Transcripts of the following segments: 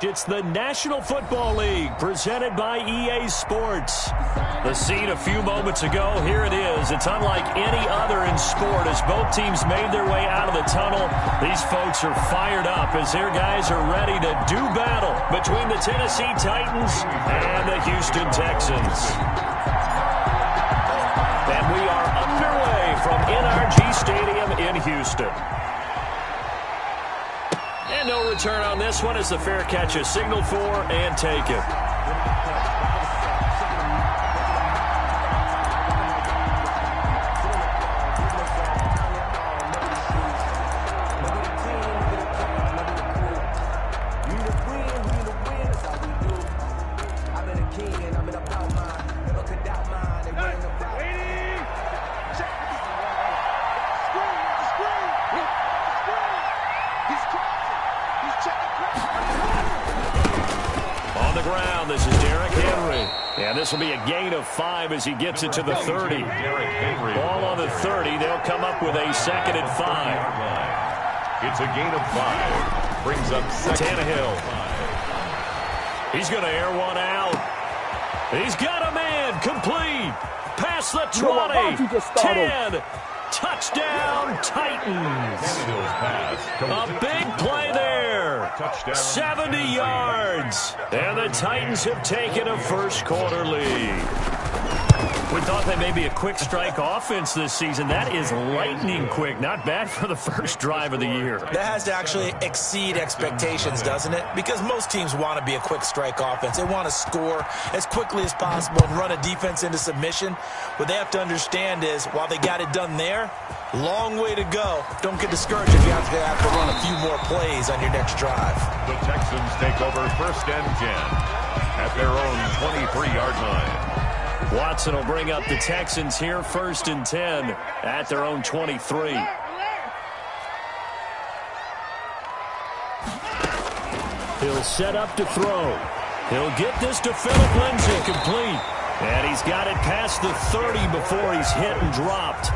It's the National Football League presented by EA Sports. The scene a few moments ago, here it is. It's unlike any other in sport as both teams made their way out of the tunnel. These folks are fired up as their guys are ready to do battle between the Tennessee Titans and the Houston Texans. And we are underway from NRG Stadium in Houston. And no return on this one as the fair catch is signaled for and taken. This will be a gain of 5 as he gets it to the 30. Ball on the 30. They'll come up with a 2nd and 5. It's a gain of 5. Brings up Tannehill. He's going to air one out. He's got a man. Complete. Past the 20. 10. Touchdown, Titans. A big play there. 70 yards. And the Titans have taken a first-quarter lead. We thought they may be a quick strike offense this season. That is lightning quick. Not bad for the first drive of the year. That has to actually exceed expectations, doesn't it? Because most teams want to be a quick strike offense. They want to score as quickly as possible and run a defense into submission. What they have to understand is, while they got it done there, long way to go. Don't get discouraged if you have to run a few more plays on your next drive. The Texans take over 1st and 10 at their own 23-yard line. Watson will bring up the Texans here, 1st and 10 at their own 23. He'll set up to throw. He'll get this to Phillip Lindsay, complete. And he's got it past the 30 before he's hit and dropped.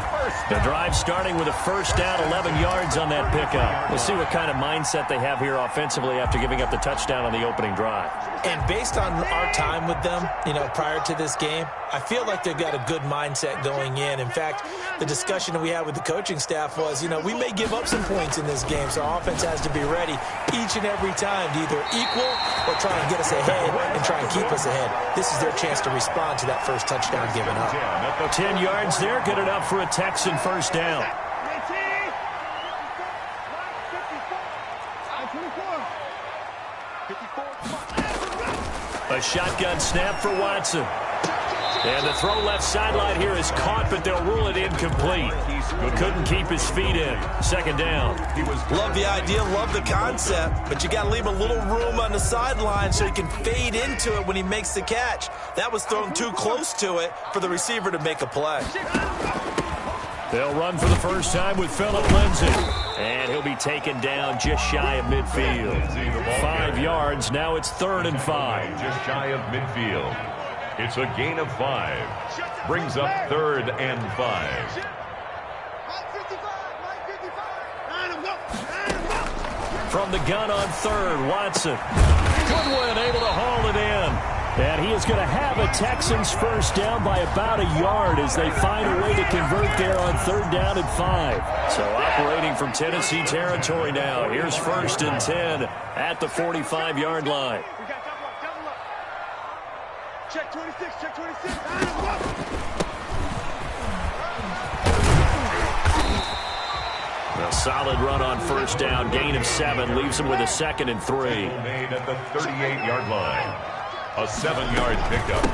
The drive starting with a first down, 11 yards on that pickup. We'll see what kind of mindset they have here offensively after giving up the touchdown on the opening drive. And based on our time with them, prior to this game, I feel like they've got a good mindset going in. In fact, the discussion that we had with the coaching staff was, we may give up some points in this game, so our offense has to be ready each and every time to either equal or try and get us ahead and try and keep us ahead. This is their chance to respond to that first touchdown given up. 10 yards there, good enough for a Texan first down. A shotgun snap for Watson. And the throw left sideline here is caught, but they'll rule it incomplete. He couldn't keep his feet in. 2nd down. Love the idea, love the concept, but you got to leave a little room on the sideline so he can fade into it when he makes the catch. That was thrown too close to it for the receiver to make a play. They'll run for the first time with Phillip Lindsay. And he'll be taken down just shy of midfield. 5 yards. Now it's 3rd and 5. Just shy of midfield. It's a gain of 5. Brings up 3rd and 5. From the gun on 3rd, Watson. Goodwin able to haul it in. And he is going to have a Texans first down by about a yard as they find a way to convert there on 3rd down and 5. So operating from Tennessee territory now. Here's 1st and 10 at the 45-yard line. Check 26, check 26. A solid run on first down. Gain of 7 leaves him with a 2nd and 3. Made at the 38-yard line. A 7-yard pickup.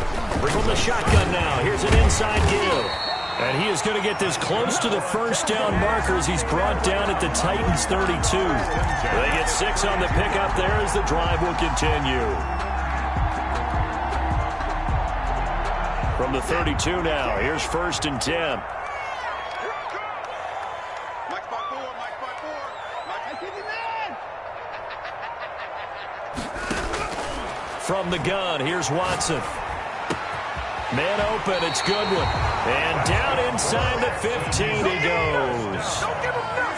From the shotgun now. Here's an inside give. And he is going to get this close to the first down marker as he's brought down at the Titans 32. They get 6 on the pickup there as the drive will continue. From the 32 now, here's 1st and 10. From the gun, here's Watson. Man open, it's Goodwin. And down inside the 15 he goes.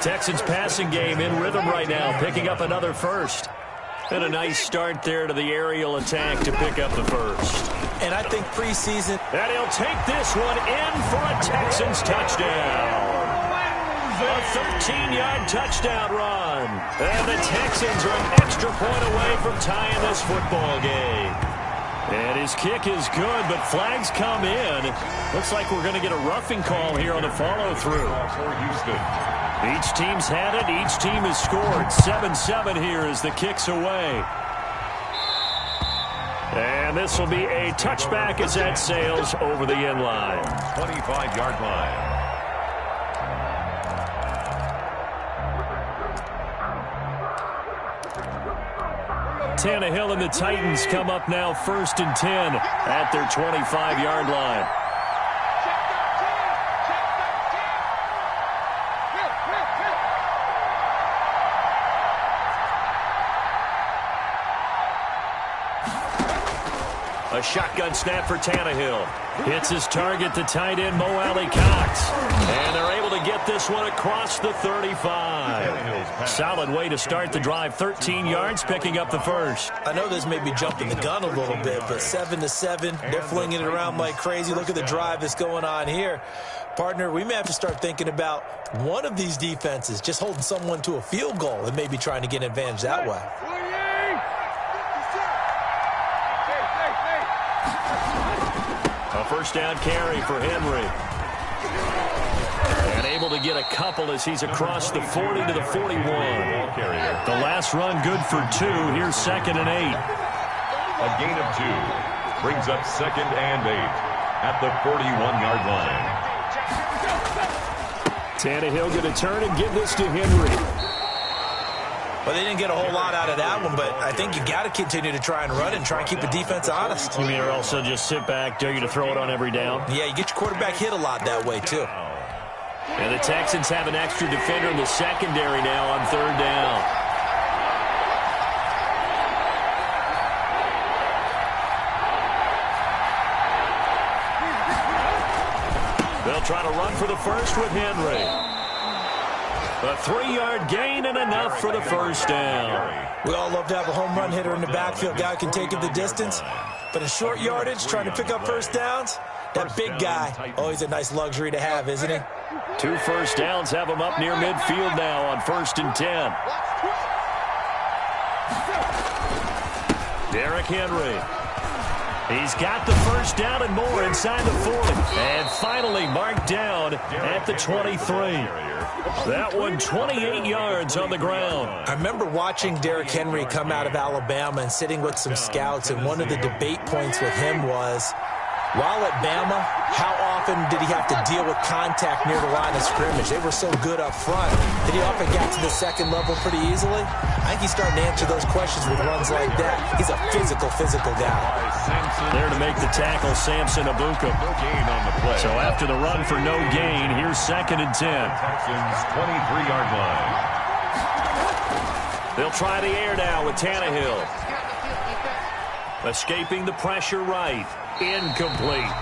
Texans passing game in rhythm right now, picking up another first. And a nice start there to the aerial attack to pick up the first. And I think preseason. And he'll take this one in for a Texans touchdown. A 13-yard touchdown run. And the Texans are an extra point away from tying this football game. And his kick is good, but flags come in. Looks like we're going to get a roughing call here on the follow-through. For Houston. Each team's had it. Each team has scored. 7-7 here as the kick's away. And this will be a touchback as that sails over the end line. 25-yard line. Tannehill and the Titans come up now 1st and 10 at their 25-yard line. A shotgun snap for Tannehill. Hits his target, the tight end, Mo Alley-Cox. And they're able to get this one across the 35. Solid way to start the drive. 13 yards, picking up the first. I know this may be jumping the gun a little bit, but 7-7, they're flinging it around like crazy. Look at the drive that's going on here. Partner, we may have to start thinking about one of these defenses just holding someone to a field goal and maybe trying to get an advantage that way. A first down carry for Henry. And able to get a couple as he's across the 40 to the 41. The last run good for 2. Here's 2nd and 8. A gain of 2. Brings up 2nd and 8 at the 41-yard line. Tannehill going to turn and give this to Henry. Well, they didn't get a whole lot out of that one, but I think you got to continue to try and run it and try and keep the defense honest. You mean or also just sit back, dare you to throw it on every down? Yeah, you get your quarterback hit a lot that way, too. And the Texans have an extra defender in the secondary now on 3rd down. They'll try to run for the first with Henry. A 3-yard gain and enough for the first down. We all love to have a home run hitter in the backfield. Guy can take it the distance. But in short yardage, trying to pick up first downs, that big guy, always a nice luxury to have, isn't he? 2 first downs have him up near midfield now on 1st and 10. Derrick Henry. He's got the first down and more inside the 40. And finally marked down at the 23. That one 28 yards on the ground. I remember watching Derrick Henry come out of Alabama and sitting with some scouts, and one of the debate points with him was, while at Bama, how often did he have to deal with contact near the line of scrimmage? They were so good up front that he often got to the second level pretty easily. I think he's starting to answer those questions with runs like that. He's a physical guy. There to make the tackle, Samson Abuka. No gain on the play. So after the run for no gain, here's 2nd and 10. Texans 23-yard line. They'll try the air now with Tannehill. Escaping the pressure right. Incomplete.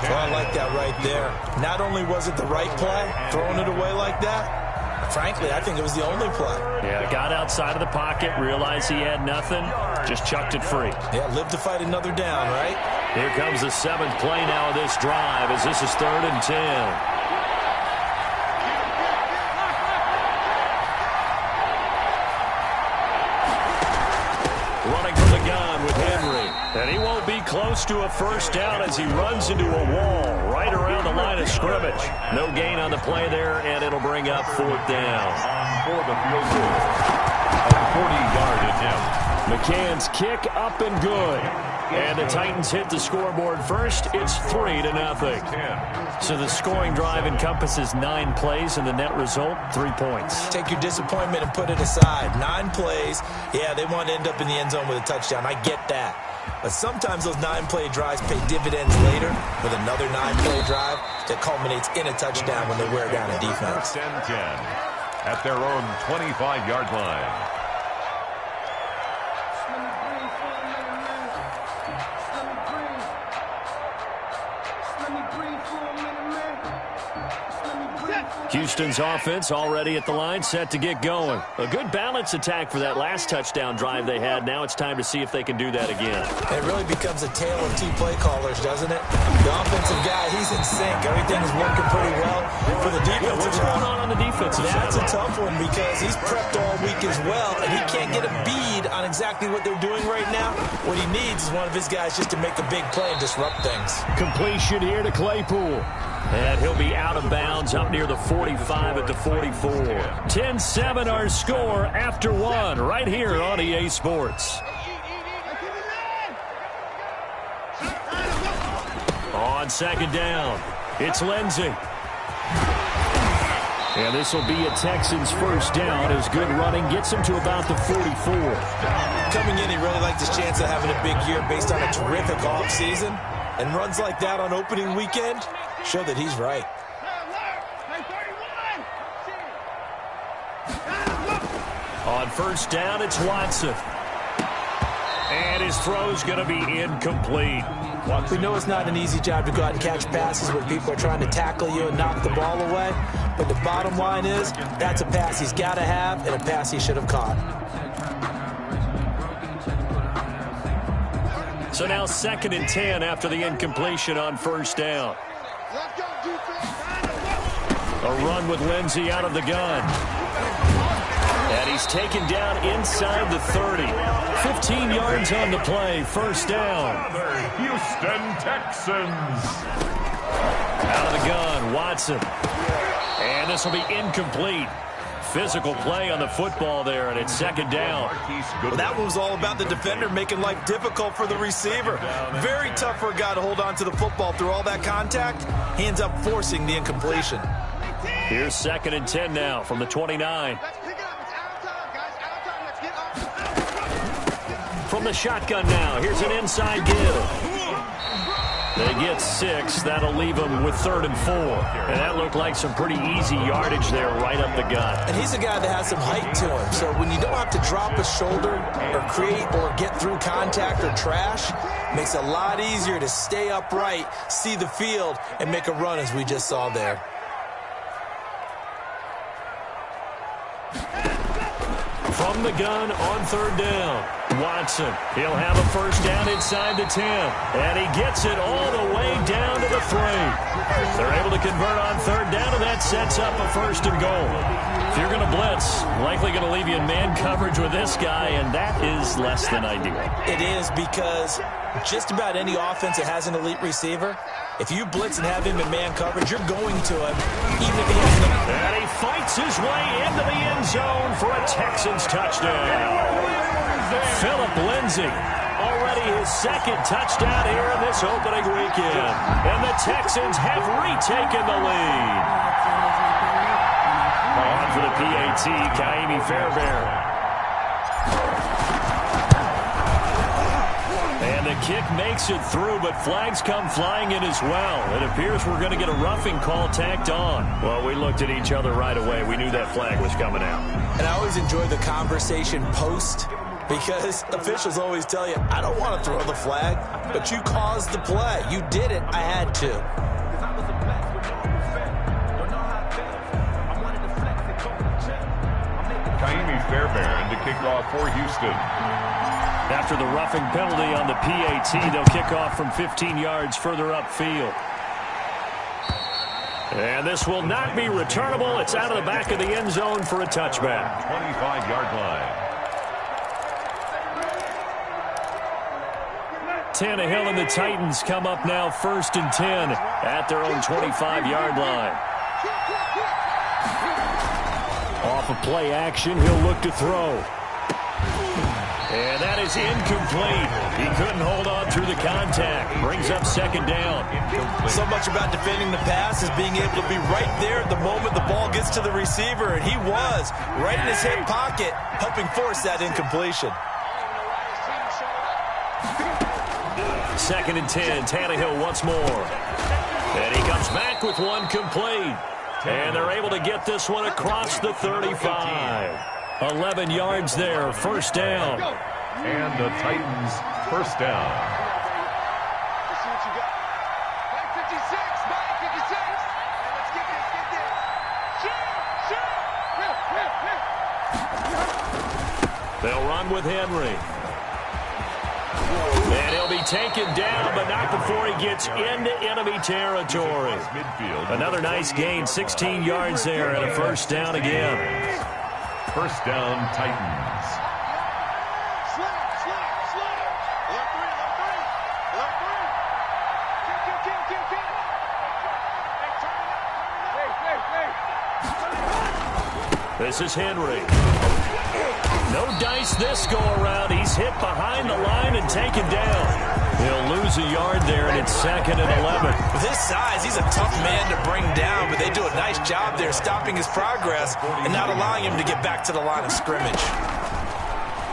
Oh, I like that right there. Not only was it the right play, throwing it away like that, frankly, I think it was the only play. Yeah, got outside of the pocket, realized he had nothing, just chucked it free. Yeah, live to fight another down, right? Here comes the 7th play now of this drive as this is 3rd and 10. Running from the gun with Henry. And he won't be close to a first down as he runs into a wall right around the line of scrimmage. No gain on the play there, and it'll bring up 4th down. For the field goal. A 40-yard attempt. McCann's kick up and good. And the Titans hit the scoreboard first. It's 3-0. So the scoring drive encompasses 9 plays, and the net result, 3 points. Take your disappointment and put it aside. 9 plays. Yeah, they want to end up in the end zone with a touchdown. I get that. But sometimes those 9-play drives pay dividends later with another 9-play drive that culminates in a touchdown when they wear down a defense. 10 at their own 25-yard line. Houston's offense already at the line, set to get going. A good balance attack for that last touchdown drive they had. Now it's time to see if they can do that again. It really becomes a tale of two play callers, doesn't it? The offensive guy, he's in sync. Everything is working pretty well. For the defensive what's going on the defensive side? That's a tough one because he's prepped all week as well, and he can't get a bead on exactly what they're doing right now. What he needs is one of his guys just to make a big play and disrupt things. Completion here to Claypool. And he'll be out of bounds up near the 45 at the 44. 10-7 our score after one right here on EA Sports. On second down, it's Lindsey. And this will be a Texans first down as good running gets him to about the 44. Coming in, he really liked his chance of having a big year based on a terrific offseason. And runs like that on opening weekend show that he's right. On first down, it's Watson. And his throw's going to be incomplete. We know it's not an easy job to go out and catch passes when people are trying to tackle you and knock the ball away. But the bottom line is, that's a pass he's got to have and a pass he should have caught. So now 2nd and 10 after the incompletion on first down. A run with Lindsey out of the gun. And he's taken down inside the 30. 15 yards on the play, first down. Houston Texans. Out of the gun, Watson. And this will be incomplete. Physical play on the football there, and it's 2nd down. Well, that one was all about the defender making life difficult for the receiver. Very tough for a guy to hold on to the football through all that contact. He ends up forcing the incompletion. Here's 2nd and 10 now from the 29. From the shotgun now, here's an inside give. They get 6. That'll leave them with 3rd and 4. And that looked like some pretty easy yardage there right up the gut. And he's a guy that has some height to him. So when you don't have to drop a shoulder or create or get through contact or trash, it makes it a lot easier to stay upright, see the field, and make a run as we just saw there. From the gun on 3rd down. Watson, he'll have a first down inside the 10. And he gets it all the way down to the 3. They're able to convert on 3rd down, and that sets up a 1st and goal. If you're going to blitz, likely going to leave you in man coverage with this guy, and that is less than ideal. It is because just about any offense that has an elite receiver, if you blitz and have him in man coverage, you're going to him, even if he has no... And he fights his way into the end zone for a Texans touchdown. Philip Lindsey, already his 2nd touchdown here in this opening weekend. And the Texans have retaken the lead. On for the PAT, Kaimi Fairbairn. And the kick makes it through, but flags come flying in as well. It appears we're going to get a roughing call tacked on. Well, we looked at each other right away. We knew that flag was coming out. And I always enjoy the conversation post, because officials always tell you, I don't want to throw the flag, but you caused the play. You did it. I had to. Kaimi Fairbairn to kick off for Houston. After the roughing penalty on the PAT, they'll kick off from 15 yards further upfield. And this will not be returnable. It's out of the back of the end zone for a touchback. 25-yard line. Tannehill and the Titans come up now 1st and 10 at their own 25-yard line. Off of play action, he'll look to throw. And that is incomplete. He couldn't hold on through the contact. Brings up 2nd down. So much about defending the pass is being able to be right there at the moment the ball gets to the receiver, and he was right in his hip pocket, helping force that incompletion. 2nd and 10, Tannehill once more. And he comes back with one complete. And they're able to get this one across the 35. 11 yards there, first down. And the Titans first down. Let's see what you got. 56, 56. Let's get this. They'll run with Henry. And he'll be taken down, but not before he gets into enemy territory. Another nice gain, 16 yards there, and a first down again. First down, Titans. This is Henry. No dice this go-around. He's hit behind the line and taken down. He'll lose a yard there, and it's 2nd and 11. With his size, he's a tough man to bring down, but they do a nice job there stopping his progress and not allowing him to get back to the line of scrimmage.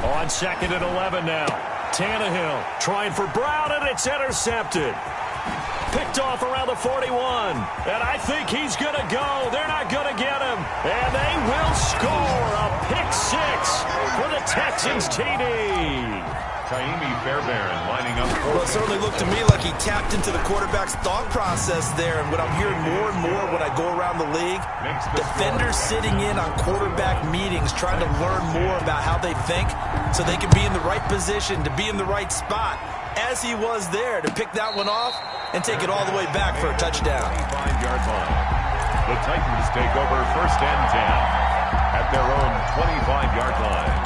On 2nd and 11 now. Tannehill trying for Brown, and it's intercepted. Picked off around the 41, and I think he's going to go. They're not going to get him, and they will score a pick-6 for the Texans TD. Taimi Fairbairn lining up. Well, it certainly looked to me like he tapped into the quarterback's thought process there, and what I'm hearing more and more when I go around the league, defenders sitting in on quarterback meetings trying to learn more about how they think so they can be in the right position, to be in the right spot, as he was there to pick that one off and take it all the way back for a touchdown. 25-yard line. The Titans take over 1st and 10 at their own 25-yard line.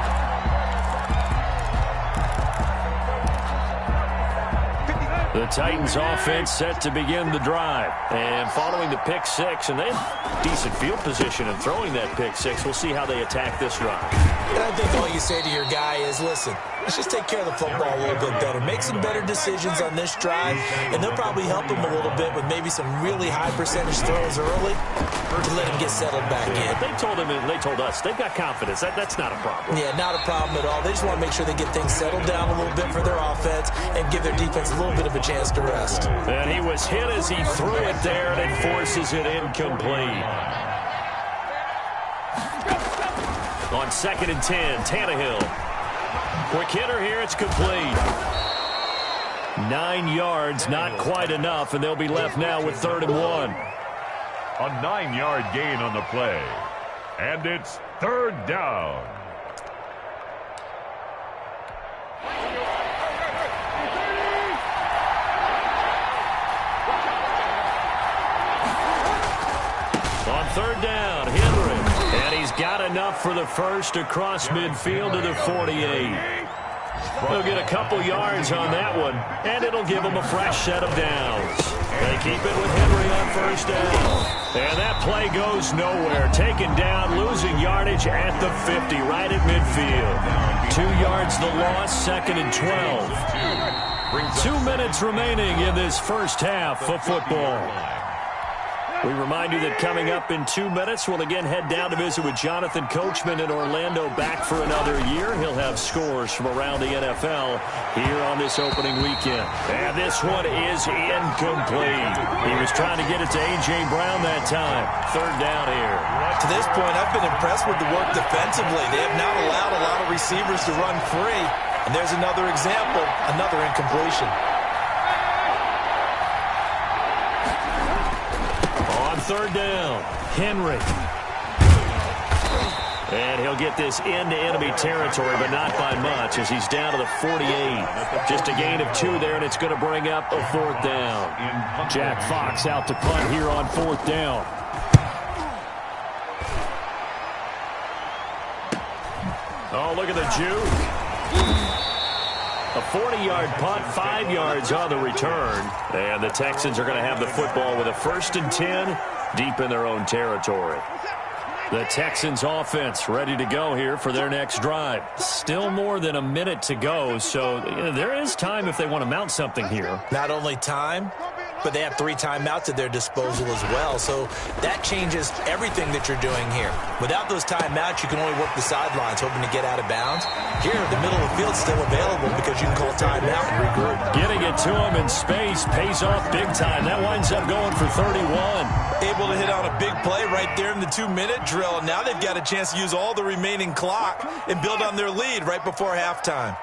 The Titans offense set to begin the drive. And following the pick-6, and they have decent field position in throwing that pick-6. We'll see how they attack this drive. And I think all you say to your guy is, listen, let's just take care of the football a little bit better. Make some better decisions on this drive, and they'll probably help him a little bit with maybe some really high percentage throws early to let him get settled back in. But they told him, and they told us, they've got confidence. That's not a problem. Yeah, not a problem at all. They just want to make sure they get things settled down a little bit for their offense and give their defense a little bit of a chance to rest. And he was hit as he threw it there, and it forces it incomplete. On 2nd and 10, Tannehill. Quick hitter here, it's complete. 9 yards, not quite enough, and they'll be left now with 3rd and 1. A 9-yard gain on the play. And it's 3rd down. On 3rd down, Henry. And he's got enough for the first across midfield to the 48. They'll get a couple yards on that one, and it'll give them a fresh set of downs. They keep it with Henry on 1st down. And that play goes nowhere. Taken down, losing yardage at the 50, right at midfield. 2 yards the loss, 2nd and 12. 2 minutes remaining in this first half of football. We remind you that coming up in 2 minutes, we'll again head down to visit with Jonathan Coachman in Orlando, back for another year. He'll have scores from around the NFL here on this opening weekend. And this one is incomplete. He was trying to get it to A.J. Brown that time. 3rd down here. To this point, I've been impressed with the work defensively. They have not allowed a lot of receivers to run free. And there's another example, another incompletion. On 3rd down, Henry. And he'll get this into enemy territory, but not by much, as he's down to the 48. Just a gain of 2 there, and it's going to bring up a 4th down. Jack Fox out to punt here on 4th down. Oh, look at the juke. A 40-yard punt, 5 yards on the return. And the Texans are going to have the football with a 1st and 10 deep in their own territory. The Texans offense ready to go here for their next drive. Still more than a minute to go, so there is time if they want to mount something here. Not only time, but they have 3 timeouts at their disposal as well, so that changes everything that you're doing here. Without those timeouts, you can only work the sidelines, hoping to get out of bounds. Here, the middle of the field's still available because you can call timeout and regroup. Getting it to him in space pays off big time. That winds up going for 31. Able to hit on a big play right there in the 2-minute drill. Now they've got a chance to use all the remaining clock and build on their lead right before halftime.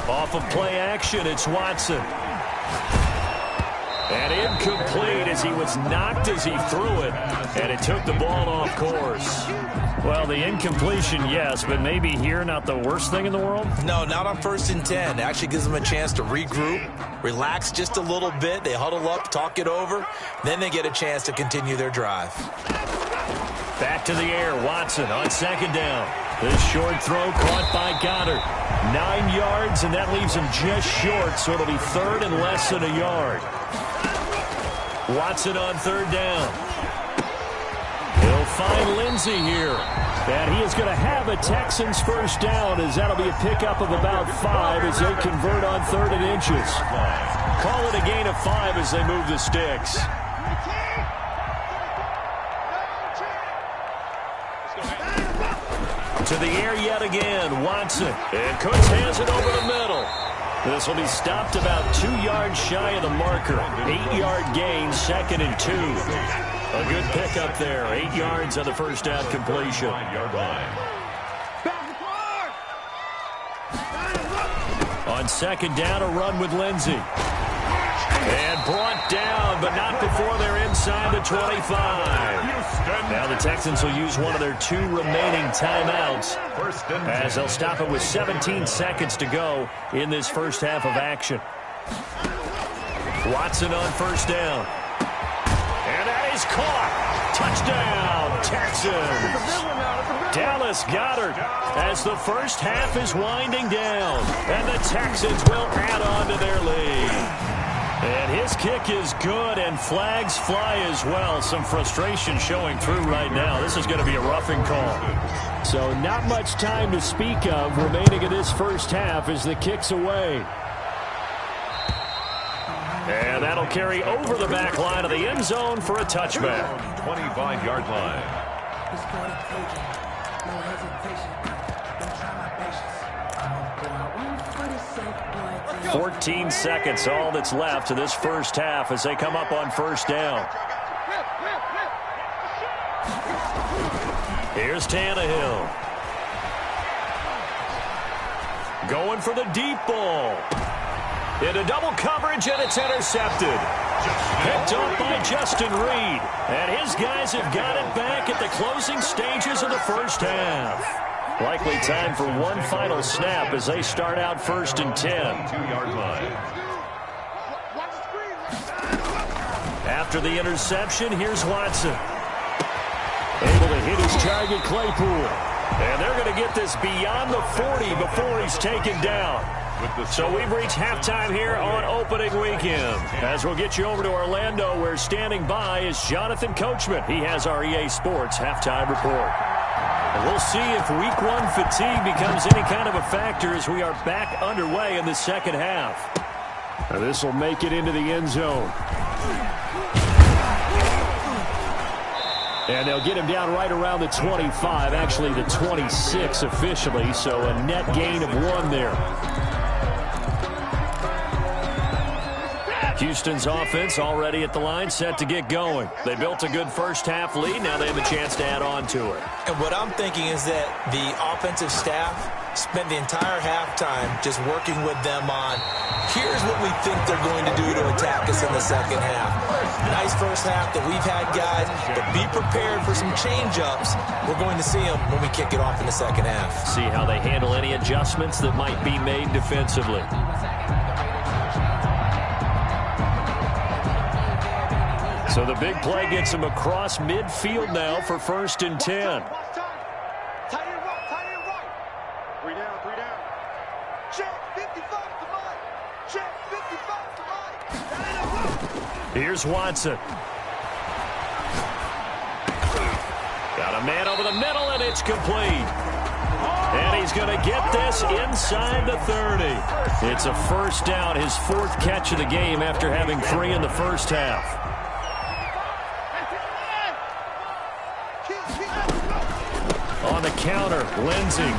Off of play action, it's Watson. And incomplete as he was knocked as he threw it, and it took the ball off course. Well, the incompletion, yes, but maybe here not the worst thing in the world? No, not on 1st and 10. It actually gives them a chance to regroup, relax just a little bit. They huddle up, talk it over. Then they get a chance to continue their drive. Back to the air. Watson on 2nd down. This short throw caught by Goddard. 9 yards, and that leaves him just short, so it'll be 3rd and less than a yard. Watson on 3rd down. He'll find Lindsey here. And he is going to have a Texans first down, as that'll be a pickup of about 5 as they convert on 3rd and inches. Call it a gain of 5 as they move the sticks. To the air yet again, Watson. And Cooks hands it over the middle. This will be stopped about 2 yards shy of the marker. 8-yard gain, 2nd and 2. A good pickup there. 8 yards on the first down completion. On 2nd down, a run with Lindsey. And brought down, but not before they're inside the 25. Now the Texans will use one of their 2 remaining timeouts as they'll stop it with 17 seconds to go in this first half of action. Watson on 1st down. And that is caught. Touchdown, Texans. Dallas Goedert as the first half is winding down. And the Texans will add on to their lead. And his kick is good, and flags fly as well. Some frustration showing through right now. This is going to be a roughing call. So not much time to speak of remaining in this first half as the kick's away. And that'll carry over the back line of the end zone for a touchback. 25-yard line. 14 seconds, all that's left to this first half as they come up on 1st down. Here's Tannehill. Going for the deep ball. Into double coverage, and it's intercepted. Picked up by Justin Reed. And his guys have got it back at the closing stages of the first half. Likely time for one final snap as they start out 1st and 10. 2-yard line. After the interception, here's Watson. Able to hit his target, Claypool. And they're going to get this beyond the 40 before he's taken down. So we've reached halftime here on opening weekend. As we'll get you over to Orlando, where standing by is Jonathan Coachman. He has our EA Sports halftime report. And we'll see if week 1 fatigue becomes any kind of a factor as we are back underway in the second half. Now this will make it into the end zone. And they'll get him down right around the 25, actually the 26 officially, so a net gain of 1 there. Houston's offense already at the line, set to get going. They built a good first half lead. Now they have a chance to add on to it. And what I'm thinking is that the offensive staff spent the entire halftime just working with them on, here's what we think they're going to do to attack us in the second half. Nice first half that we've had, guys, but be prepared for some change-ups. We're going to see them when we kick it off in the second half. See how they handle any adjustments that might be made defensively. So the big play gets him across midfield now for 1st and 10. Tight end right. 3 down. Check 55 to Mike. Check 55 to Mike. Here's Watson. Got a man over the middle, and it's complete. And he's going to get this inside the 30. It's a first down, his 4th catch of the game after having 3 in the first half. On the counter, Lindsey.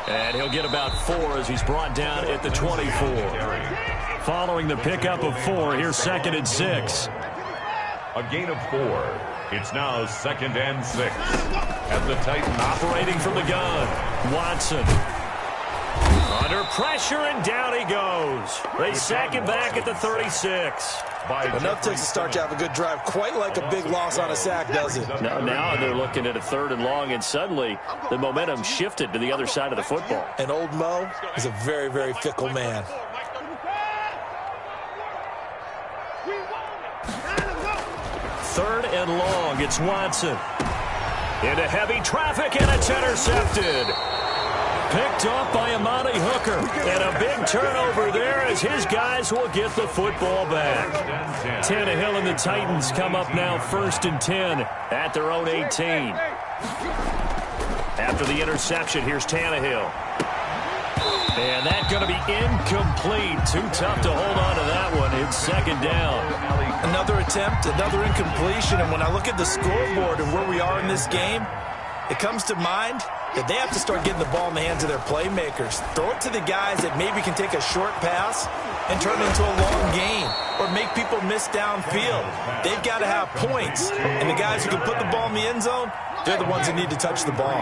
And he'll get about 4 as he's brought down at the 24. Following the pickup of 4, here's 2nd and 6. A gain of 4. It's now 2nd and 6. At the Titans. Operating from the gun, Watson. Under pressure, and down he goes. They sack him back at the 36. Enough takes a start to have a good drive. Quite like a big loss on a sack, does it? Now they're looking at a 3rd and long, and suddenly the momentum shifted to the other side of the football. And old Mo is a very, very fickle man. 3rd and long. It's Watson. Into heavy traffic, and it's intercepted. Picked off by Amani Hooker. And a big turnover there as his guys will get the football back. Tannehill and the Titans come up now 1st and 10 at their own 18. After the interception, here's Tannehill. And that's going to be incomplete. Too tough to hold on to that one. It's 2nd down. Another attempt, another incompletion. And when I look at the scoreboard and where we are in this game, it comes to mind that they have to start getting the ball in the hands of their playmakers. Throw it to the guys that maybe can take a short pass and turn it into a long gain or make people miss downfield. They've got to have points. And the guys who can put the ball in the end zone, they're the ones that need to touch the ball.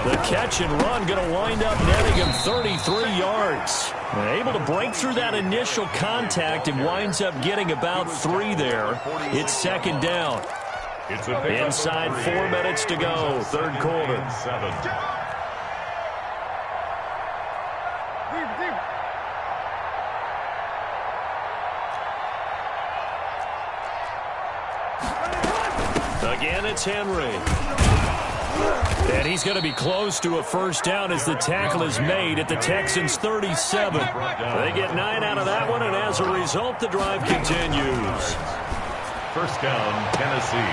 The catch and run going to wind up netting him 33 yards. Able to break through that initial contact and winds up getting about 3 there. It's 2nd down. Inside 4 minutes to go, 3rd quarter. Again, it's Henry. And he's going to be close to a 1st down as the tackle is made at the Texans' 37. They get 9 out of that one, and as a result, the drive continues. 1st down, Tennessee.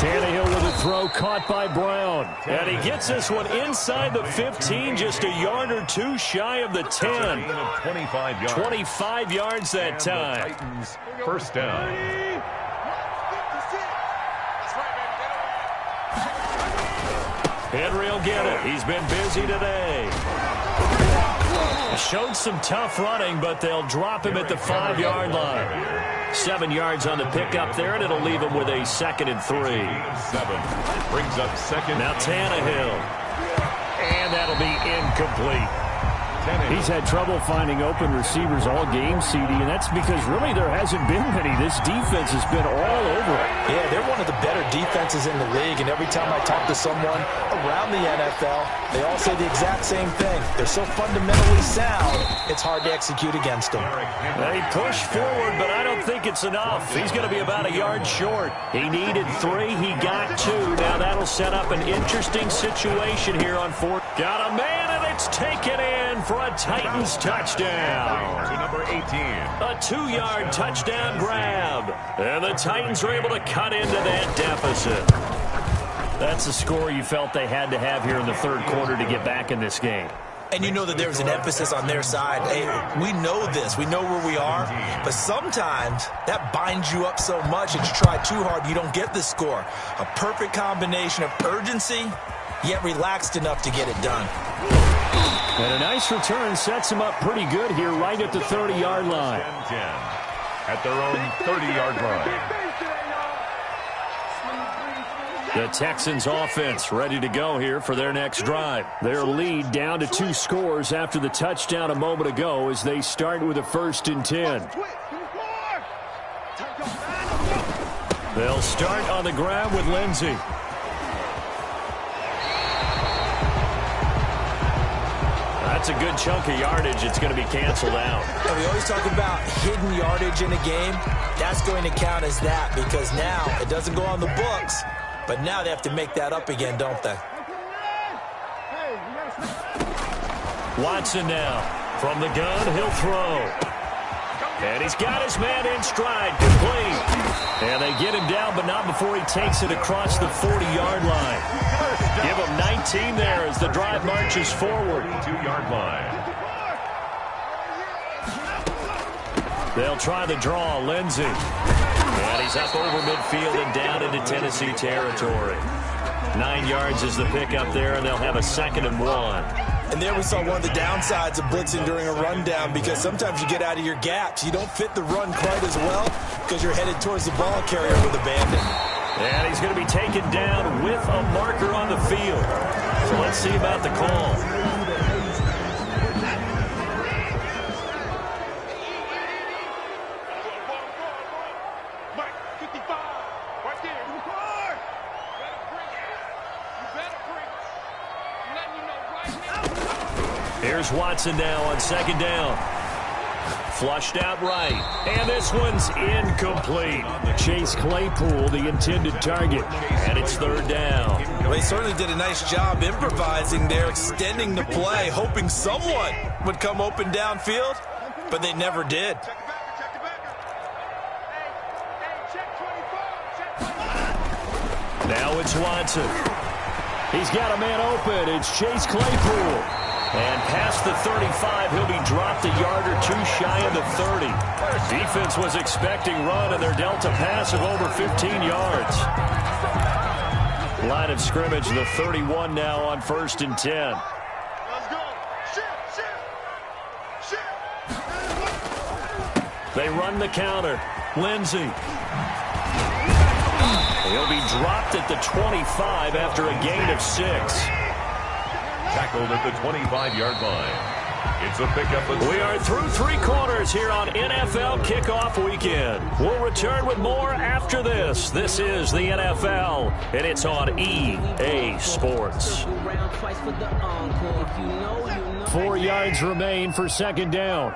Tannehill with a throw caught by Brown. And he gets this one inside the 15, just a yard or 2 shy of the 10. 25 yards that time. Titans, 1st down. Henry will get it. He's been busy today. Showed some tough running, but they'll drop him at the 5-yard line. 7 yards on the pickup there, and it'll leave him with a 2nd and 3. 7 brings up 2nd. Now Tannehill. And that'll be incomplete. He's had trouble finding open receivers all game, CD, and that's because really there hasn't been many. This defense has been all over it. Yeah, they're one of the better defenses in the league, and every time I talk to someone around the NFL, they all say the exact same thing. They're so fundamentally sound, it's hard to execute against them. They push forward, but I don't think it's enough. He's going to be about a yard short. He needed 3. He got 2. Now that'll set up an interesting situation here on 4th. Got a man, and it's taken in for a Titans touchdown. To number 18. A 2-yard touchdown grab. And the Titans are able to cut into that deficit. That's a score you felt they had to have here in the 3rd quarter to get back in this game. And you know that there was an emphasis on their side. Hey, we know this. We know where we are. But sometimes that binds you up so much that you try too hard, you don't get the score. A perfect combination of urgency, yet relaxed enough to get it done. And a nice return sets him up pretty good here right at the 30-yard line. 10-10 at their own 30-yard line. The Texans offense ready to go here for their next drive. Their lead down to 2 scores after the touchdown a moment ago as they start with a 1st and 10. They'll start on the ground with Lindsey. That's a good chunk of yardage. It's going to be canceled out. We always talk about hidden yardage in a game. That's going to count as that because now it doesn't go on the books, but now they have to make that up again, don't they? Watson now. From the gun, he'll throw. And he's got his man in stride, complete. And they get him down, but not before he takes it across the 40-yard line. Give him 19 there as the drive marches forward. 2-yard line. They'll try the draw, Lindsey. And he's up over midfield and down into Tennessee territory. 9 yards is the pickup there, and they'll have a 2nd and 1. And there we saw one of the downsides of blitzing during a rundown because sometimes you get out of your gaps. You don't fit the run quite as well because you're headed towards the ball carrier with abandon. And he's going to be taken down with a marker on the field. So let's see about the call. Here's Watson now on second down. Flushed out right. And this one's incomplete. Chase Claypool, the intended target. And it's third down. Well, they certainly did a nice job improvising there, extending the play, hoping someone would come open downfield, but they never did. Now it's Watson. He's got a man open. It's Chase Claypool. And past the 35, he'll be dropped a yard or two shy of the 30. Defense was expecting run, and they're dealt a pass of over 15 yards. Line of scrimmage, the 31 now on 1st and 10. Let's go. Shift. They run the counter. Lindsey. He'll be dropped at the 25 after a gain of 6. Tackled at the 25-yard line. It's a pickup. We are through 3 quarters here on NFL Kickoff Weekend. We'll return with more after this. This is the NFL, and it's on EA Sports. 4 yards remain for second down.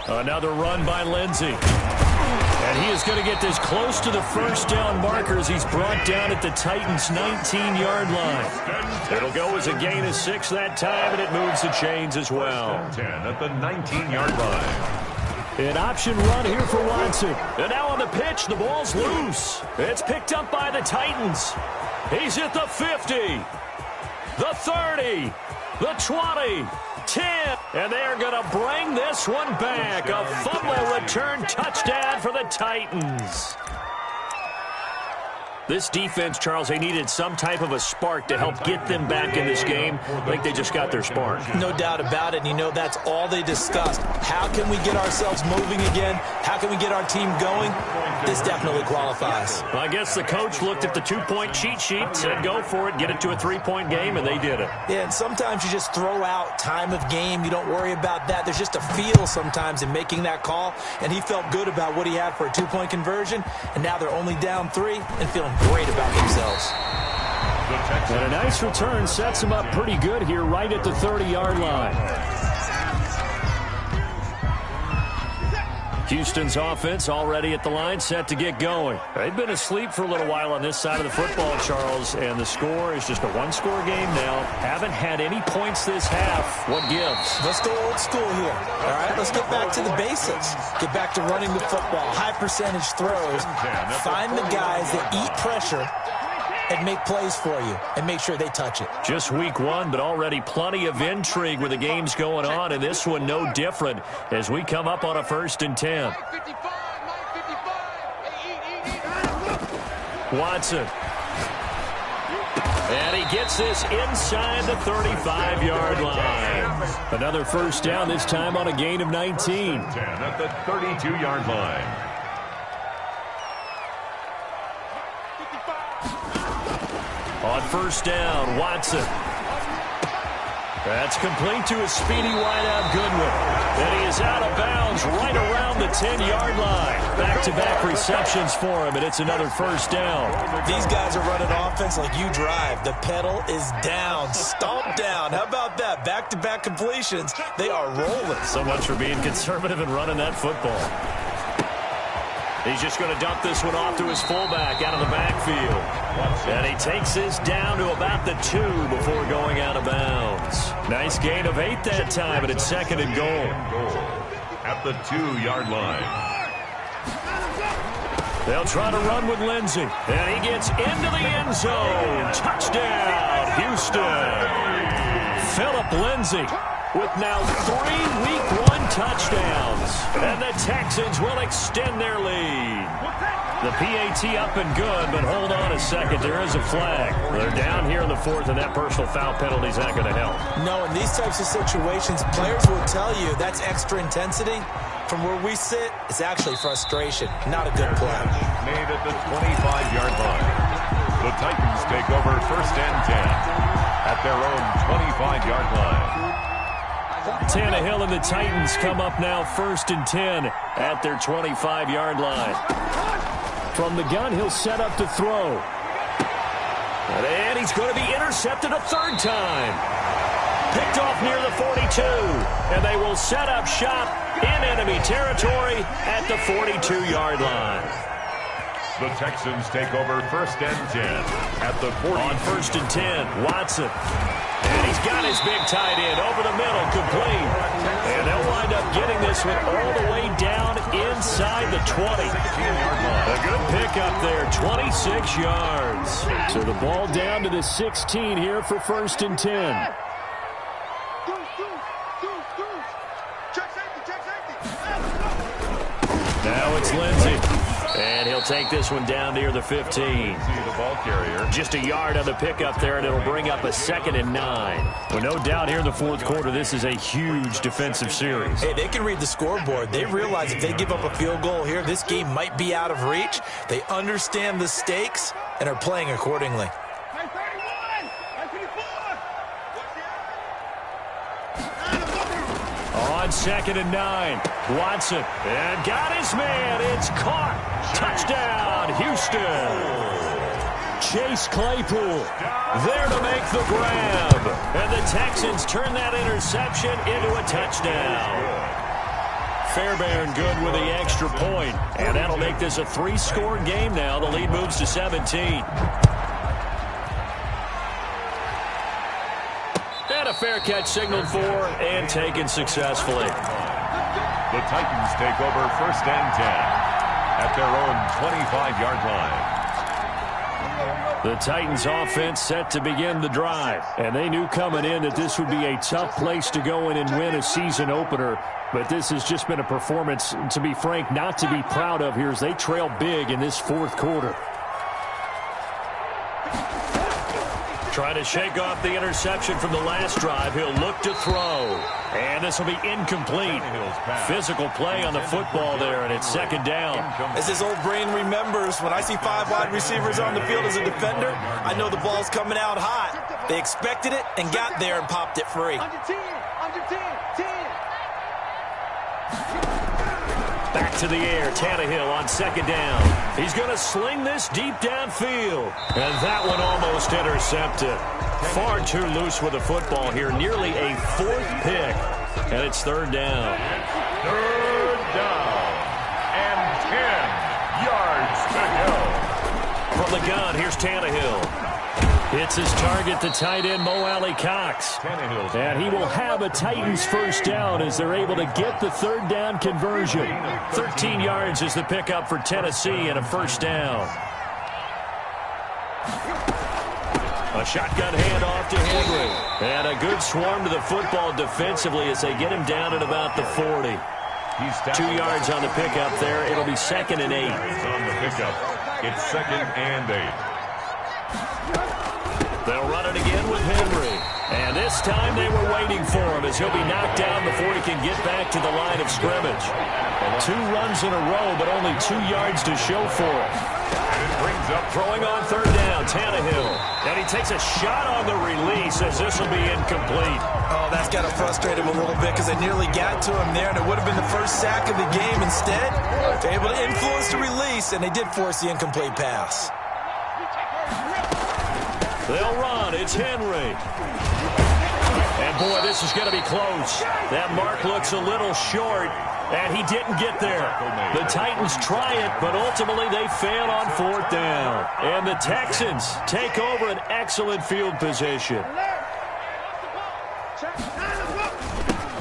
Another run by Lindsey. And he is going to get this close to the first down marker as he's brought down at the Titans' 19-yard line. It'll go as a gain of 6 that time, and it moves the chains as well. 10 at the 19-yard line. An option run here for Watson. And now on the pitch, the ball's loose. It's picked up by the Titans. He's at the 50, the 30, the 20, 10, and they're going to bring this one back. A fumble return touchdown for the Titans. This defense, Charles, they needed some type of a spark to help get them back in this game. I think they just got their spark. No doubt about it. And you know, that's all they discussed. How can we get ourselves moving again? How can we get our team going? This definitely qualifies. Well, I guess the coach looked at the 2-point cheat sheet, said go for it, get it to a 3-point game, and they did it. Yeah, and sometimes you just throw out time of game. You don't worry about that. There's just a feel sometimes in making that call, and he felt good about what he had for a 2-point conversion, and now they're only down 3 and feeling great about themselves. And a nice return sets them up pretty good here right at the 30-yard line. Houston's offense already at the line, set to get going. They've been asleep for a little while on this side of the football, Charles, and the score is just a one-score game now. Haven't had any points this half. What gives? Let's go old school here. All right, let's get back to the basics. Get back to running the football, high-percentage throws. Find the guys that eat pressure and make plays for you and make sure they touch it. Just week 1, but already plenty of intrigue with the games going on, and this one no different as we come up on a 1st and 10. Watson. And he gets this inside the 35-yard line. Another first down, this time on a gain of 19. 10 at the 32-yard line. On first down, Watson. That's complete to a speedy wideout Goodwin. And he is out of bounds right around the 10-yard line. Back-to-back receptions for him, and it's another first down. These guys are running offense like you drive. The pedal is down, stomped down. How about that? Back-to-back completions. They are rolling. So much for being conservative and running that football. He's just going to dump this one off to his fullback out of the backfield. And he takes this down to about the 2 before going out of bounds. Nice gain of 8 that time, and it's 2nd and goal. At the 2-yard line. They'll try to run with Lindsey. And he gets into the end zone. Touchdown, Houston. Philip Lindsey with now 3 Week 1 touchdowns. And the Texans will extend their lead. The PAT up and good, but hold on a second. There is a flag. They're down here in the 4th, and that personal foul penalty is not going to help. No, in these types of situations, players will tell you that's extra intensity. From where we sit, it's actually frustration. Not a good play. Made at the 25-yard line. The Titans take over 1st and 10 at their own 25-yard line. Tannehill and the Titans come up now 1st and 10 at their 25-yard line. From the gun, he'll set up to throw. And he's going to be intercepted a third time. Picked off near the 42. And they will set up shop in enemy territory at the 42-yard line. The Texans take over 1st and 10 at the 40. On 1st and 10, Watson. And he's got his big tight end over the middle, complete. And they'll wind up getting this one all the way down inside the 20. A good pickup there, 26 yards. So the ball down to the 16 here for 1st and 10. Now it's Lindsey. And he'll take this one down near the 15. The ball carrier. Just a yard on the pickup there, and it'll bring up a 2nd and 9. Well, no doubt here in the 4th quarter, this is a huge defensive series. Hey, they can read the scoreboard. They realize if they give up a field goal here, this game might be out of reach. They understand the stakes and are playing accordingly. On 2nd and 9, Watson. And got his man. It's caught. Touchdown, Houston. Chase Claypool there to make the grab. And the Texans turn that interception into a touchdown. Fairbairn good with the extra point. And that'll make this a 3-score game now. The lead moves to 17. And a fair catch signaled for and taken successfully. The Titans take over 1st and 10 at their own 25-yard line. The Titans offense set to begin the drive. And they knew coming in that this would be a tough place to go in and win a season opener. But this has just been a performance, to be frank, not to be proud of here as they trail big in this 4th quarter. Trying to shake off the interception from the last drive. He'll look to throw. And this will be incomplete. Physical play on the football there, and it's 2nd down. As his old brain remembers, when I see 5 wide receivers on the field as a defender, I know the ball's coming out hot. They expected it and got there and popped it free. Back to the air, Tannehill on 2nd down. He's going to sling this deep downfield. And that one almost intercepted. Far too loose with the football here. Nearly a 4th pick. And it's 3rd down. 3rd down. And 10 yards to go. From the gun, here's Tannehill. It's his target, the tight end, Mo Alley-Cox. And he will have a Titans 1st down as they're able to get the 3rd down conversion. 13 yards is the pickup for Tennessee and a 1st down. A shotgun handoff to Henry. And a good swarm to the football defensively as they get him down at about the 40. 2 yards on the pickup there. It'll be 2nd and 8. On the pickup, it's 2nd and 8. They'll run it again with Henry. And this time they were waiting for him as he'll be knocked down before he can get back to the line of scrimmage. 2 runs in a row, but only 2 yards to show for it. And it brings up throwing on 3rd down, Tannehill. And he takes a shot on the release as this will be incomplete. Oh, that's got to frustrate him a little bit because they nearly got to him there, and it would have been the first sack of the game. Instead, they're able to influence the release, and they did force the incomplete pass. They'll run. It's Henry. And, boy, this is going to be close. That mark looks a little short, and he didn't get there. The Titans try it, but ultimately they fail on 4th down. And the Texans take over an excellent field position.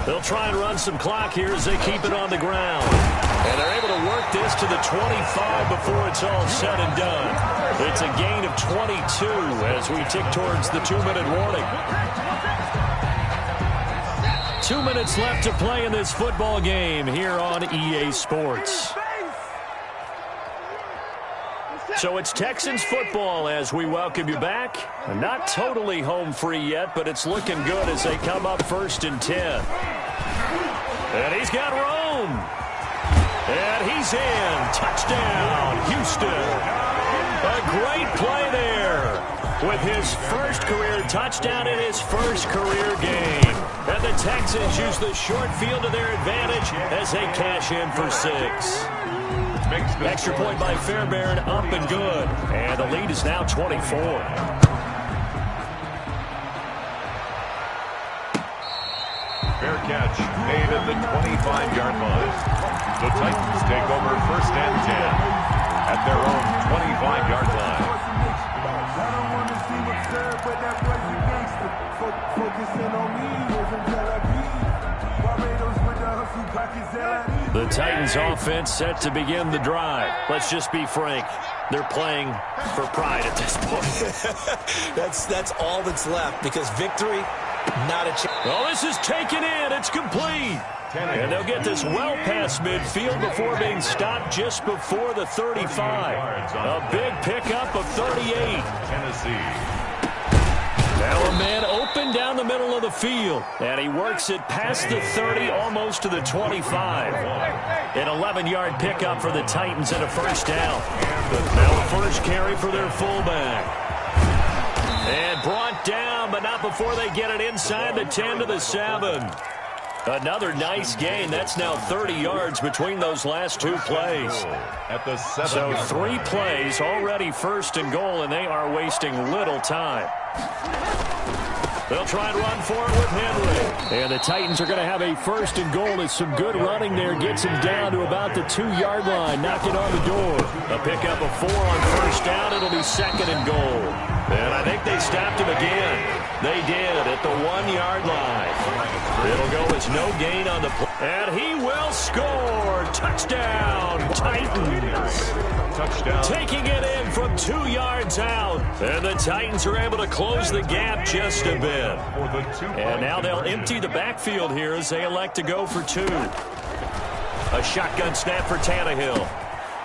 They'll try and run some clock here as they keep it on the ground. And they're able to work this to the 25 before it's all said and done. It's a gain of 22 as we tick towards the 2-minute warning. 2 minutes left to play in this football game here on EA Sports. So it's Texans football as we welcome you back. Not totally home free yet, but it's looking good as they come up 1st and 10. And he's got Rome. And he's in. Touchdown, Houston. A great play there with his first career touchdown in his first career game. And the Texans use the short field to their advantage as they cash in for 6. Extra point by Fairbairn, up and good. And the lead is now 24. Fair catch made at the 25-yard line. The Titans take over 1st and 10 at their own 25-yard line. I don't want to see what's served, but that boy's a gangster. Focusing on me, wasn't Tel Aviv. Barbados with the hustle pockets LID. The Titans offense set to begin the drive. Let's just be frank. They're playing for pride at this point. That's all that's left, because victory, not a chance. Oh, this is taken in. It's complete. And they'll get this well past midfield before being stopped just before the 35. A big pickup of 38. Tennessee. Now a man open down the middle of the field. And he works it past the 30, almost to the 25. An 11-yard pickup for the Titans and a 1st down. Now the first carry for their fullback. And brought down, but not before they get it inside the 10 to the 7. Another nice gain. That's now 30 yards between those last 2 plays. At the 7. So 3 plays, already 1st and goal, and they are wasting little time. They'll try and run for it with Henry. And the Titans are going to have a 1st and goal. It's some good running there. Gets him down to about the 2-yard line. Knocking on the door. A pickup of 4 on 1st down. It'll be 2nd and goal. And I think they stopped him again. They did at the 1-yard line. It'll go as no gain on the play. And he will score. Touchdown, Titans. Touchdown. Taking it in from 2 yards out. And the Titans are able to close the gap just a bit. And now they'll empty the backfield here as they elect to go for 2. A shotgun snap for Tannehill.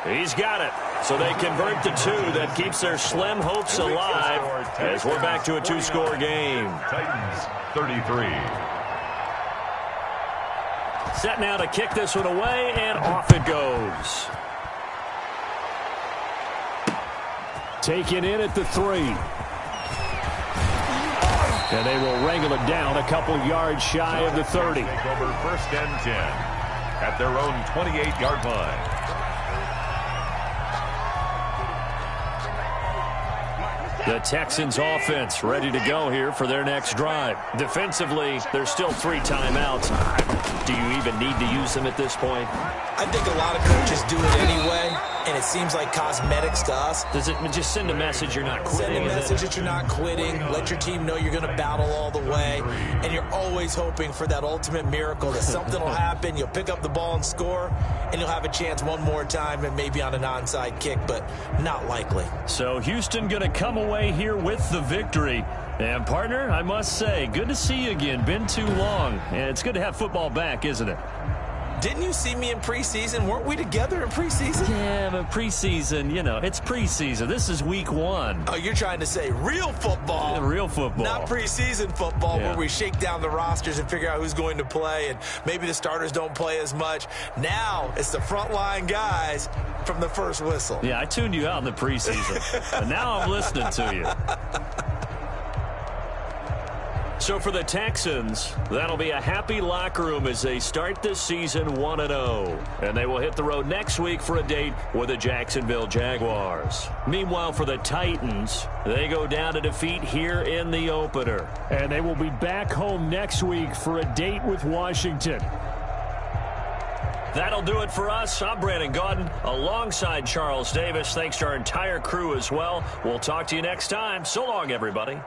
He's got it. So they convert the 2. That keeps their slim hopes alive as we're back to a 2-score game. Titans 33. Set now to kick this one away, and off it goes. Taken in at the 3. And they will wrangle it down a couple yards shy of the 30. Take over 1st and 10 at their own 28-yard line. The Texans offense ready to go here for their next drive. Defensively, there's still 3 timeouts. Do you even need to use them at this point? I think a lot of coaches do it anyway, and it seems like cosmetics to us. Does it just send a message you're not quitting? Send a message that you're not quitting. Let your team know you're going to battle all the way. And you're always hoping for that ultimate miracle, that something will happen, you'll pick up the ball and score, and you'll have a chance one more time and maybe on an onside kick, but not likely. So Houston going to come away here with the victory. And, partner, I must say, good to see you again. Been too long. And it's good to have football back, isn't it? Didn't you see me in preseason? Weren't we together in preseason? Yeah, but preseason, you know, it's preseason. This is week 1. Oh, you're trying to say real football. Yeah, real football. Not preseason football, yeah, where we shake down the rosters and figure out who's going to play, and maybe the starters don't play as much. Now it's the frontline guys from the first whistle. Yeah, I tuned you out in the preseason. But now I'm listening to you. So for the Texans, that'll be a happy locker room as they start this season 1-0. And they will hit the road next week for a date with the Jacksonville Jaguars. Meanwhile, for the Titans, they go down to defeat here in the opener. And they will be back home next week for a date with Washington. That'll do it for us. I'm Brandon Gaudin alongside Charles Davis. Thanks to our entire crew as well. We'll talk to you next time. So long, everybody.